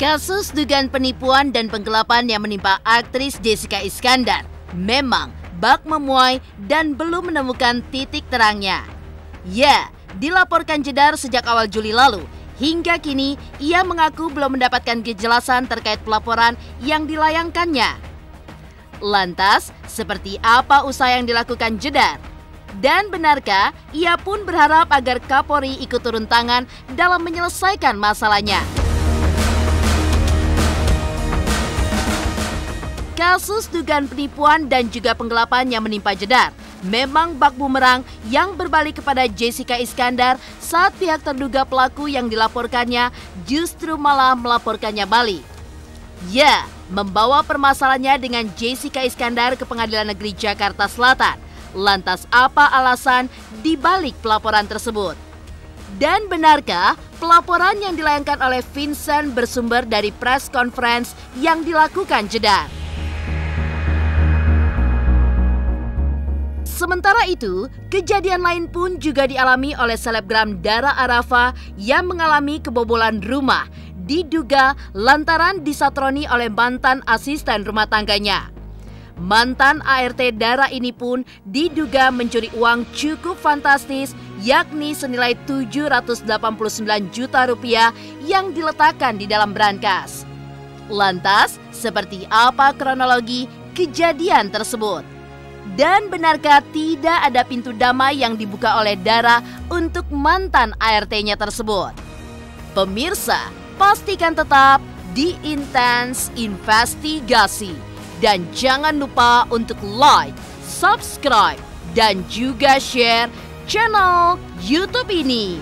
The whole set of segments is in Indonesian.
Kasus dugaan penipuan dan penggelapan yang menimpa aktris Jessica Iskandar memang bak memuai dan belum menemukan titik terangnya. Ya, dilaporkan Jedar sejak awal Juli lalu. Hingga kini, ia mengaku belum mendapatkan kejelasan terkait pelaporan yang dilayangkannya. Lantas, seperti apa usaha yang dilakukan Jedar? Dan benarkah ia pun berharap agar Kapolri ikut turun tangan dalam menyelesaikan masalahnya? Kasus dugaan penipuan dan juga penggelapan yang menimpa Jedar memang bak bumerang yang berbalik kepada Jessica Iskandar saat pihak terduga pelaku yang dilaporkannya justru malah melaporkannya balik. Ya, membawa permasalahannya dengan Jessica Iskandar ke Pengadilan Negeri Jakarta Selatan. Lantas apa alasan dibalik pelaporan tersebut? Dan benarkah pelaporan yang dilayangkan oleh Vincent bersumber dari press conference yang dilakukan Jedar? Sementara itu, kejadian lain pun juga dialami oleh selebgram Dara Arafah yang mengalami kebobolan rumah, diduga lantaran disatroni oleh mantan asisten rumah tangganya. Mantan ART Dara ini pun diduga mencuri uang cukup fantastis, yakni senilai 789 juta rupiah yang diletakkan di dalam brankas. Lantas, seperti apa kronologi kejadian tersebut? Dan benarkah tidak ada pintu damai yang dibuka oleh Dara untuk mantan ART-nya tersebut? Pemirsa, pastikan tetap di Intens Investigasi. Dan jangan lupa untuk like, subscribe, dan juga share channel YouTube ini.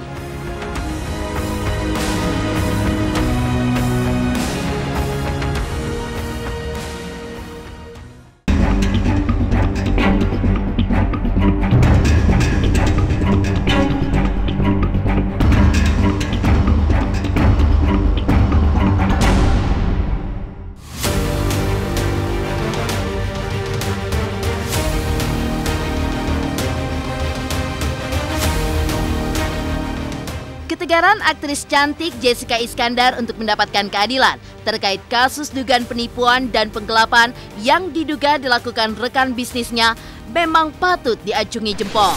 Ketegaran aktris cantik Jessica Iskandar untuk mendapatkan keadilan terkait kasus dugaan penipuan dan penggelapan yang diduga dilakukan rekan bisnisnya memang patut diacungi jempol.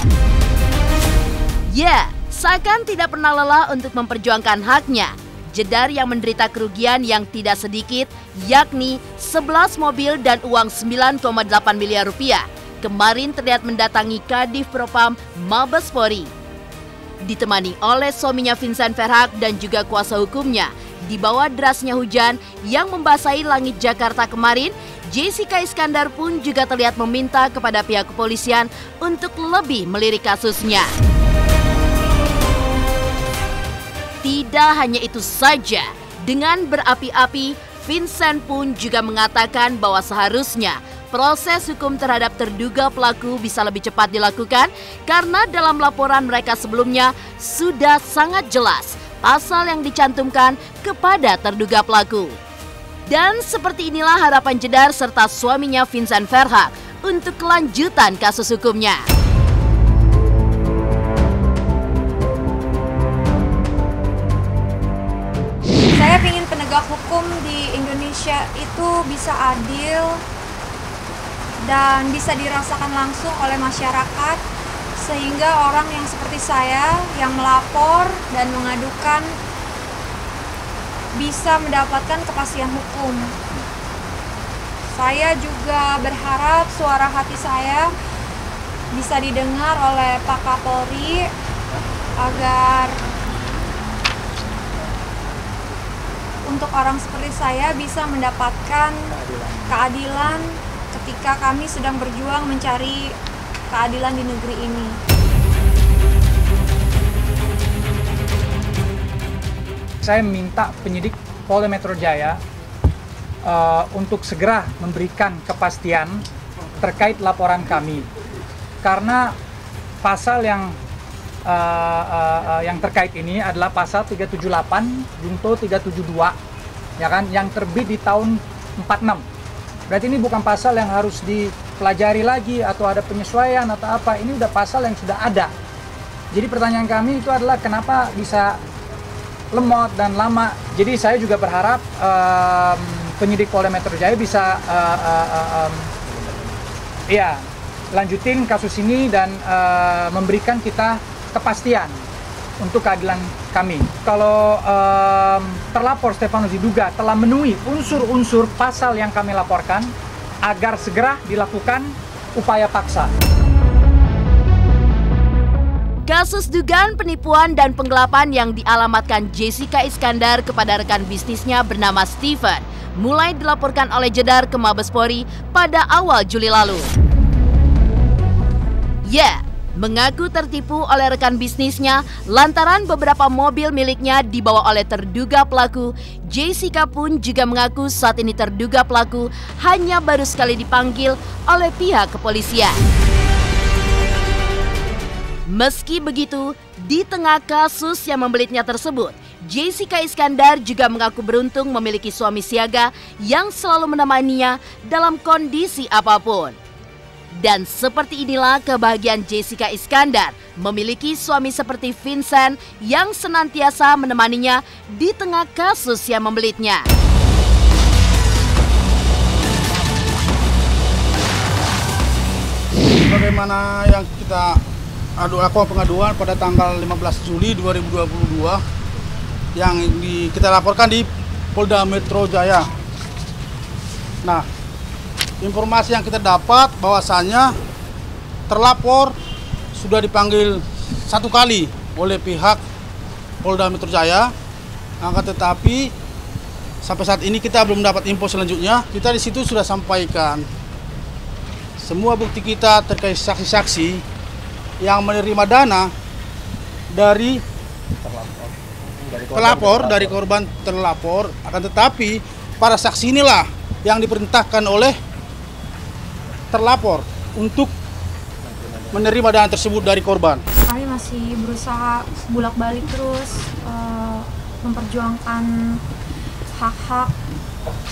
Ya, seakan tidak pernah lelah untuk memperjuangkan haknya. Jedar yang menderita kerugian yang tidak sedikit, yakni 11 mobil dan uang 9,8 miliar rupiah, kemarin terlihat mendatangi Kadif Propam Mabes Polri. Ditemani oleh suaminya Vincent Verhaak dan juga kuasa hukumnya. Di bawah derasnya hujan yang membasahi langit Jakarta kemarin, Jessica Iskandar pun juga terlihat meminta kepada pihak kepolisian untuk lebih melirik kasusnya. Tidak hanya itu saja, dengan berapi-api, Vincent pun juga mengatakan bahwa seharusnya proses hukum terhadap terduga pelaku bisa lebih cepat dilakukan karena dalam laporan mereka sebelumnya sudah sangat jelas pasal yang dicantumkan kepada terduga pelaku. Dan seperti inilah harapan Jedar serta suaminya Vincent Verhaak untuk kelanjutan kasus hukumnya. Saya ingin penegak hukum di Indonesia itu bisa adil dan bisa dirasakan langsung oleh masyarakat, sehingga orang yang seperti saya yang melapor dan mengadukan bisa mendapatkan kepastian hukum. Saya juga berharap suara hati saya bisa didengar oleh Pak Kapolri agar untuk orang seperti saya bisa mendapatkan keadilan ketika kami sedang berjuang mencari keadilan di negeri ini. Saya minta penyidik Polda Metro Jaya untuk segera memberikan kepastian terkait laporan kami. Karena pasal yang terkait ini adalah pasal 378 Junto 372 ya kan, yang terbit di tahun 46. Berarti ini bukan pasal yang harus dipelajari lagi atau ada penyesuaian atau apa. Ini udah pasal yang sudah ada. Jadi pertanyaan kami itu adalah kenapa bisa lemot dan lama. Jadi saya juga berharap penyidik Polda Metro Jaya bisa lanjutin kasus ini dan memberikan kita kepastian untuk keadilan kami. Kalau terlapor Stefanus diduga telah memenuhi unsur-unsur pasal yang kami laporkan, agar segera dilakukan upaya paksa. Kasus dugaan penipuan dan penggelapan yang dialamatkan Jessica Iskandar kepada rekan bisnisnya bernama Steven mulai dilaporkan oleh Jedar ke Mabes Polri pada awal Juli lalu. Mengaku tertipu oleh rekan bisnisnya lantaran beberapa mobil miliknya dibawa oleh terduga pelaku. Jessica pun juga mengaku saat ini terduga pelaku hanya baru sekali dipanggil oleh pihak kepolisian. Meski begitu, di tengah kasus yang membelitnya tersebut, Jessica Iskandar juga mengaku beruntung memiliki suami siaga yang selalu menemaninya dalam kondisi apapun. Dan seperti inilah kebahagiaan Jessica Iskandar memiliki suami seperti Vincent yang senantiasa menemaninya di tengah kasus yang membelitnya. Bagaimana yang kita lakukan pengaduan pada tanggal 15 Juli 2022 yang kita laporkan di Polda Metro Jaya. Nah, informasi yang kita dapat bahwasannya terlapor sudah dipanggil 1 kali oleh pihak Polda Metro Jaya, akan tetapi sampai saat ini kita belum dapat info selanjutnya. Kita di situ sudah sampaikan semua bukti kita terkait saksi-saksi yang menerima dana dari terlapor, dari korban terlapor, akan tetapi para saksi inilah yang diperintahkan oleh terlapor untuk menerima dana tersebut dari korban. Kami masih berusaha bolak-balik terus memperjuangkan hak-hak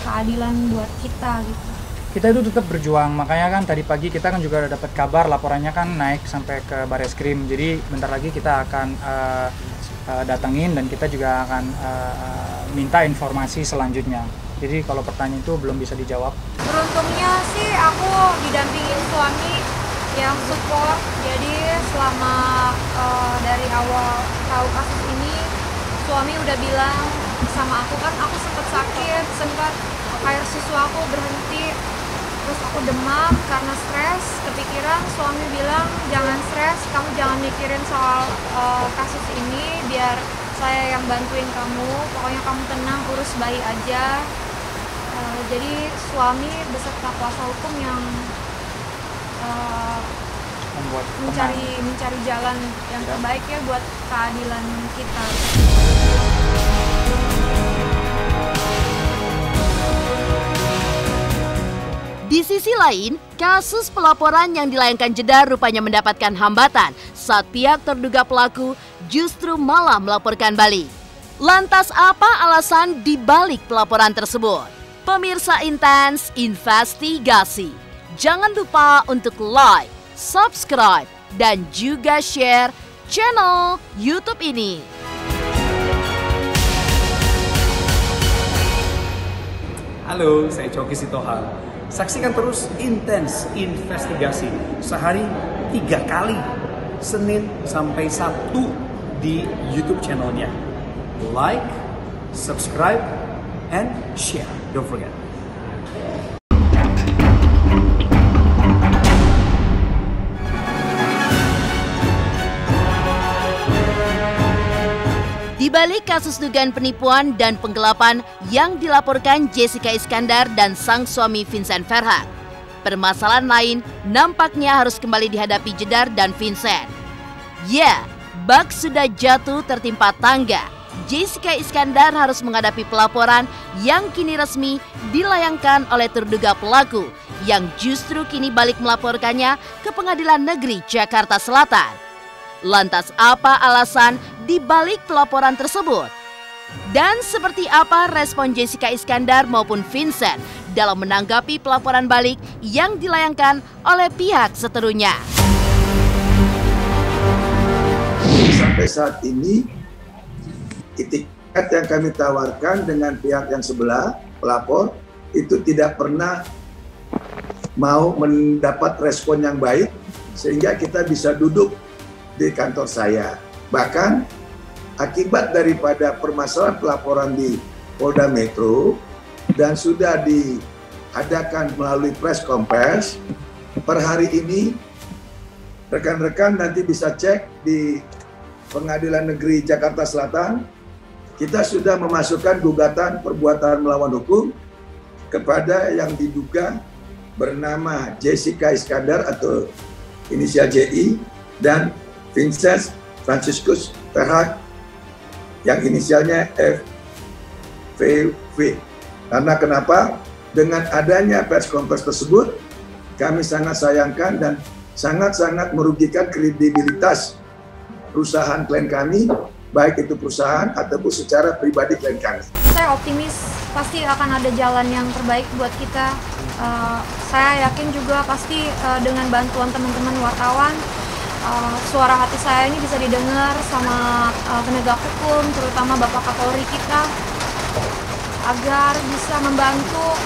keadilan buat kita gitu. Kita itu tetap berjuang, makanya kan tadi pagi kita kan juga udah dapat kabar laporannya kan naik sampai ke Bareskrim. Jadi bentar lagi kita akan datengin dan kita juga akan minta informasi selanjutnya. Jadi kalau pertanyaan itu belum bisa dijawab. Beruntungnya sih aku didampingin suami yang support. Jadi selama dari awal tahu kasus ini, suami udah bilang sama aku, kan aku sempat sakit, sempat air susu aku berhenti, terus aku demam karena stres, kepikiran. Suami bilang jangan stres, kamu jangan mikirin soal kasus ini, biar saya yang bantuin kamu, pokoknya kamu tenang, urus bayi aja. Jadi suami beserta kuasa hukum yang mencari jalan yang terbaik ya buat keadilan kita. Di sisi lain, kasus pelaporan yang dilayangkan Jedar rupanya mendapatkan hambatan saat pihak terduga pelaku justru malah melaporkan balik. Lantas apa alasan dibalik pelaporan tersebut? Pemirsa Intens Investigasi, jangan lupa untuk like, subscribe, dan juga share channel YouTube ini. Halo, saya Coki Sitohang. Saksikan terus Intens Investigasi sehari 3 kali, Senin sampai Sabtu di YouTube channelnya. Like, subscribe, and share. Don't forget. Di balik kasus dugaan penipuan dan penggelapan yang dilaporkan Jessica Iskandar dan sang suami Vincent Verhaak, permasalahan lain nampaknya harus kembali dihadapi Jedar dan Vincent. Bak sudah jatuh tertimpa tangga. Jessica Iskandar harus menghadapi pelaporan yang kini resmi dilayangkan oleh terduga pelaku yang justru kini balik melaporkannya ke Pengadilan Negeri Jakarta Selatan. Lantas apa alasan dibalik pelaporan tersebut? Dan seperti apa respon Jessica Iskandar maupun Vincent dalam menanggapi pelaporan balik yang dilayangkan oleh pihak seterunya? Sampai saat ini titik yang kami tawarkan dengan pihak yang sebelah, pelapor, itu tidak pernah mau mendapat respon yang baik, sehingga kita bisa duduk di kantor saya. Bahkan akibat daripada permasalahan pelaporan di Polda Metro dan sudah diadakan melalui press conference, per hari ini rekan-rekan nanti bisa cek di Pengadilan Negeri Jakarta Selatan, kita sudah memasukkan gugatan perbuatan melawan hukum kepada yang diduga bernama Jessica Iskandar atau inisial JI dan Vincent Franciscus Verhaak yang inisialnya FVV. Karena kenapa? Dengan adanya press conference tersebut, kami sangat sayangkan dan sangat-sangat merugikan kredibilitas perusahaan klien kami, baik itu perusahaan ataupun secara pribadi klien kami. Saya optimis pasti akan ada jalan yang terbaik buat kita. Saya yakin juga pasti dengan bantuan teman-teman wartawan, suara hati saya ini bisa didengar sama penegak hukum, terutama Bapak Kapolri kita, agar bisa membantu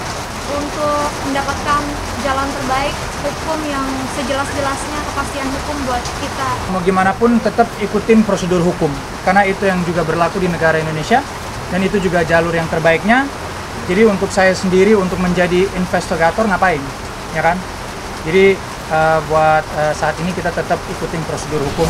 untuk mendapatkan jalan terbaik hukum yang sejelas-jelasnya, kepastian hukum buat kita. Mau gimana pun tetap ikutin prosedur hukum, karena itu yang juga berlaku di negara Indonesia, dan itu juga jalur yang terbaiknya. Jadi untuk saya sendiri, untuk menjadi investigator ngapain, ya kan? Jadi buat saat ini kita tetap ikutin prosedur hukum.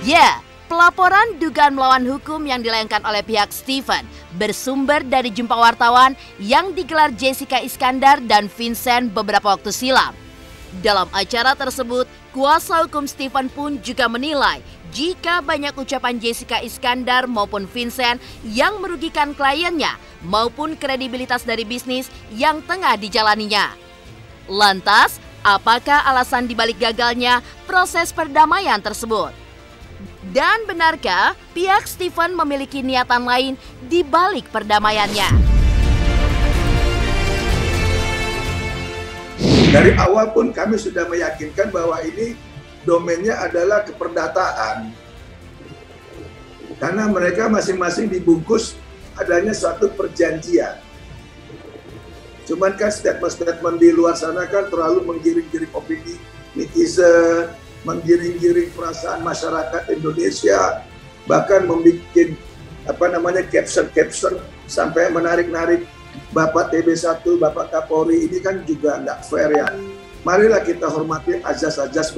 Ya, pelaporan dugaan melawan hukum yang dilayangkan oleh pihak Stephen bersumber dari jumpa wartawan yang digelar Jessica Iskandar dan Vincent beberapa waktu silam. Dalam acara tersebut, kuasa hukum Stephen pun juga menilai jika banyak ucapan Jessica Iskandar maupun Vincent yang merugikan kliennya maupun kredibilitas dari bisnis yang tengah dijalaninya. Lantas, apakah alasan dibalik gagalnya proses perdamaian tersebut? Dan benarkah pihak Stephen memiliki niatan lain di balik perdamaiannya? Dari awal pun kami sudah meyakinkan bahwa ini domainnya adalah keperdataan. Karena mereka masing-masing dibungkus adanya suatu perjanjian. Cuman kan statement-statement di luar sana kan terlalu menggiring-giring opini netizen, menggiring-giring perasaan masyarakat Indonesia, bahkan membuat caption-caption sampai menarik-narik Bapak TB1, Bapak Kapolri, ini kan juga nggak fair ya. Marilah kita hormati azas-azas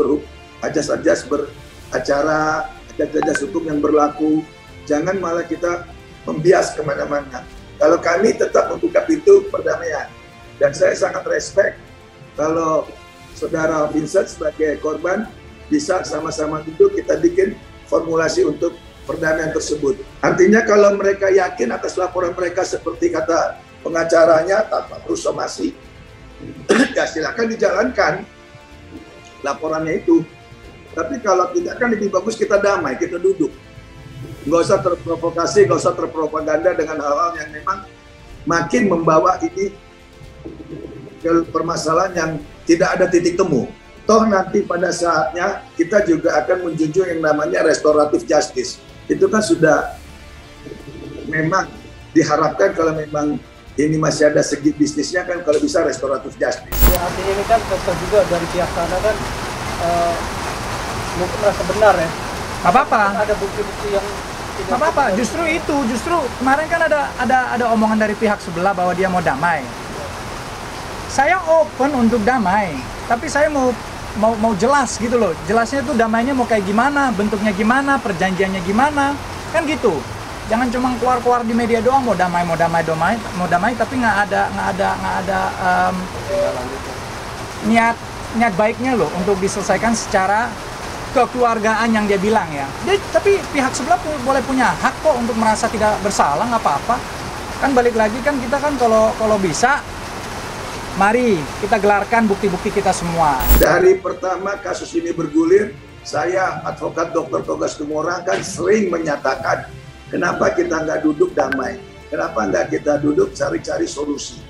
beracara, azas-azas hukum yang berlaku. Jangan malah kita membias kemana-mana. Kalau kami tetap membuka pintu perdamaian, dan saya sangat respect kalau saudara Vincent sebagai korban bisa sama-sama duduk kita bikin formulasi untuk perdamaian tersebut. Artinya kalau mereka yakin atas laporan mereka seperti kata pengacaranya tanpa perlu somasi, ya silakan dijalankan laporannya itu. Tapi kalau tidak kan lebih bagus kita damai, kita duduk. Nggak usah terprovokasi, nggak usah terpropaganda dengan hal-hal yang memang makin membawa ini ke permasalahan yang tidak ada titik temu. Toh nanti pada saatnya kita juga akan menjunjung yang namanya restoratif justice. Itu kan sudah memang diharapkan kalau memang ini masih ada segi bisnisnya kan kalau bisa restoratif justice. Ya, artinya ini kan kesel juga dari pihak sana kan mungkin merasa benar ya. Gak apa-apa. Ada bukti-bukti yang Gak apa-apa. Justru kemarin kan ada omongan dari pihak sebelah bahwa dia mau damai. Saya open untuk damai, tapi saya mau jelas gitu loh. Jelasnya tuh damainya mau kayak gimana, bentuknya gimana, perjanjiannya gimana, kan gitu. Jangan cuma keluar di media doang mau damai, tapi nggak ada niat baiknya loh untuk diselesaikan secara kekeluargaan yang dia bilang ya. Jadi, tapi pihak sebelah boleh punya hak kok untuk merasa tidak bersalah, nggak apa-apa. Kan balik lagi kan kita kan kalau bisa, mari kita gelarkan bukti-bukti kita semua. Dari pertama kasus ini bergulir, saya advokat Dr. Togas Tumorang kan sering menyatakan kenapa kita nggak duduk damai, kenapa nggak kita duduk cari-cari solusi.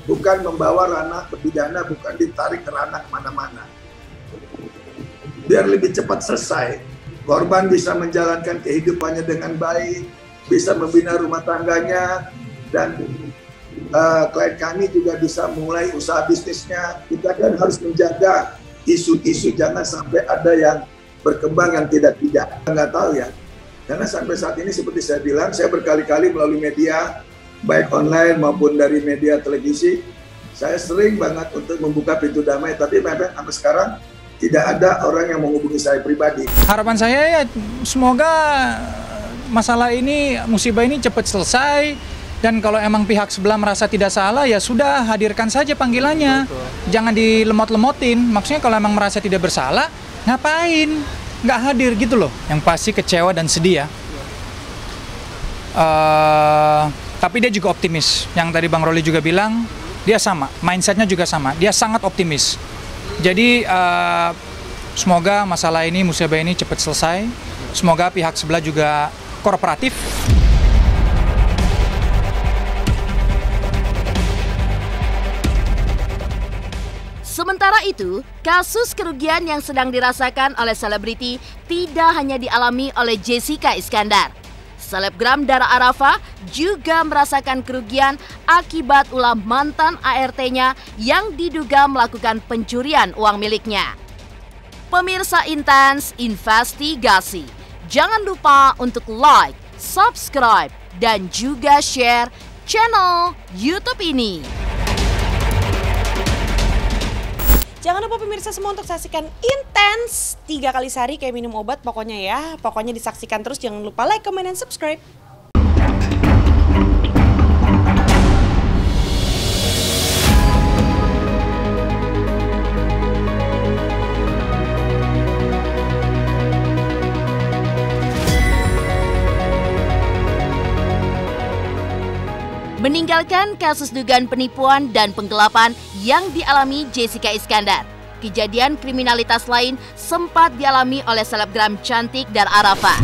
Bukan membawa ranah pidana, bukan ditarik ke ranah kemana-mana. Biar lebih cepat selesai. korban bisa menjalankan kehidupannya dengan baik, bisa membina rumah tangganya, dan klien kami juga bisa mulai usaha bisnisnya. Kita kan harus menjaga isu-isu, jangan sampai ada yang berkembang yang tidak. Nggak tahu ya, karena sampai saat ini seperti saya bilang, saya berkali-kali melalui media, baik online maupun dari media televisi, saya sering banget untuk membuka pintu damai, tapi memang sampai sekarang tidak ada orang yang menghubungi saya pribadi. Harapan saya ya semoga masalah ini, musibah ini cepat selesai, dan kalau emang pihak sebelah merasa tidak salah ya sudah, hadirkan saja panggilannya. Jangan dilemot-lemotin. Maksudnya kalau emang merasa tidak bersalah, ngapain nggak hadir gitu loh. Yang pasti kecewa dan sedih ya. Tapi dia juga optimis. Yang tadi Bang Roli juga bilang, dia sama, mindsetnya juga sama. Dia sangat optimis. Jadi semoga masalah ini, musibah ini cepat selesai. Semoga pihak sebelah juga kooperatif. Sementara itu, kasus kerugian yang sedang dirasakan oleh selebriti tidak hanya dialami oleh Jessica Iskandar. Selebgram Dara Arafah juga merasakan kerugian akibat ulah mantan ART-nya yang diduga melakukan pencurian uang miliknya. Pemirsa Intens Investigasi, jangan lupa untuk like, subscribe, dan juga share channel YouTube ini. Jangan lupa pemirsa semua untuk saksikan Intens 3 kali sehari kayak minum obat pokoknya ya. Pokoknya disaksikan terus, jangan lupa like, comment, dan subscribe. Meninggalkan kasus dugaan penipuan dan penggelapan yang dialami Jessica Iskandar, kejadian kriminalitas lain sempat dialami oleh selebgram cantik Dara Arafah.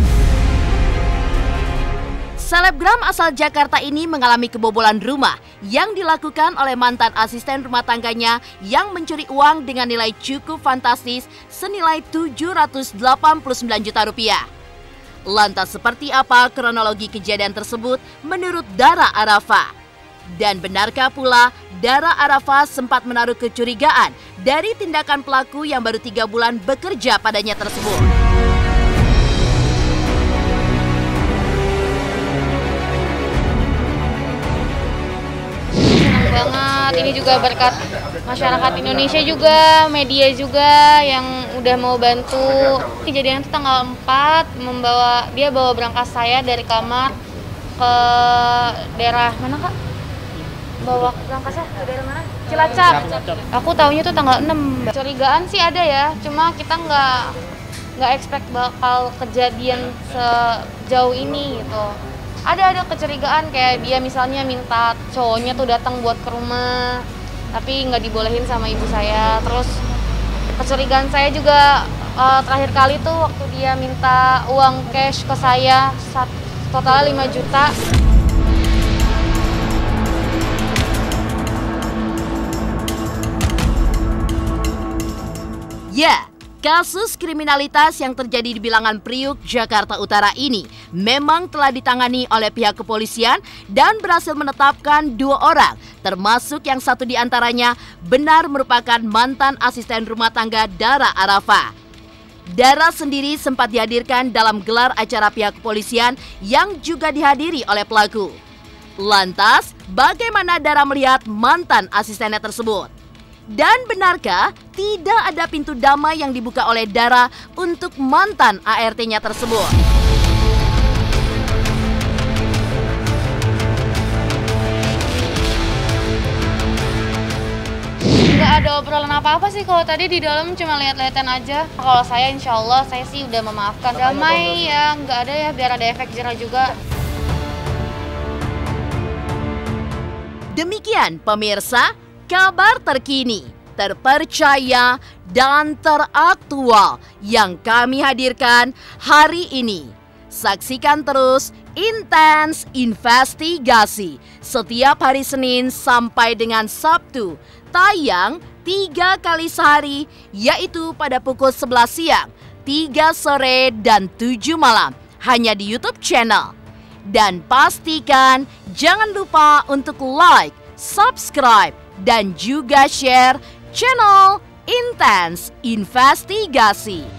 Selebgram asal Jakarta ini mengalami kebobolan rumah yang dilakukan oleh mantan asisten rumah tangganya yang mencuri uang dengan nilai cukup fantastis senilai 789 juta rupiah. Lantas seperti apa kronologi kejadian tersebut menurut Dara Arafah? Dan benarkah pula Dara Arafah sempat menaruh kecurigaan dari tindakan pelaku yang baru 3 bulan bekerja padanya tersebut? Senang banget, ini juga berkat masyarakat Indonesia juga, media juga yang udah mau bantu. Kejadian itu tanggal 4, dia bawa berangkas saya dari kamar ke daerah mana Kak? Bawa berangkasnya ke daerah mana? Cilacap. Aku tahunya tuh tanggal 6. Curigaan sih ada ya, cuma kita nggak expect bakal kejadian sejauh ini gitu. Ada kecurigaan kayak dia misalnya minta cowoknya tuh datang buat ke rumah, tapi nggak dibolehin sama ibu saya. Terus kecurigaan saya juga terakhir kali tuh waktu dia minta uang cash ke saya total 5 juta. Ya, kasus kriminalitas yang terjadi di Bilangan Priuk, Jakarta Utara ini memang telah ditangani oleh pihak kepolisian dan berhasil menetapkan 2 orang, termasuk yang satu di antaranya benar merupakan mantan asisten rumah tangga Dara Arafah. Dara sendiri sempat dihadirkan dalam gelar acara pihak kepolisian yang juga dihadiri oleh pelaku. Lantas, bagaimana Dara melihat mantan asistennya tersebut? Dan benarkah tidak ada pintu damai yang dibuka oleh Dara untuk mantan ART-nya tersebut? Nggak ada obrolan apa-apa sih, kalau tadi di dalam cuma lihat-lihatan aja. Kalau saya insya Allah saya sih udah memaafkan. Damai ya, nggak ada ya, biar ada efek jerah juga. Demikian pemirsa, kabar terkini, terpercaya, dan teraktual yang kami hadirkan hari ini. Saksikan terus Intens Investigasi setiap hari Senin sampai dengan Sabtu, tayang 3 kali sehari, yaitu pada pukul 11 siang, 3 sore dan 7 malam hanya di YouTube channel. Dan pastikan jangan lupa untuk like, subscribe, dan juga share channel Intens Investigasi.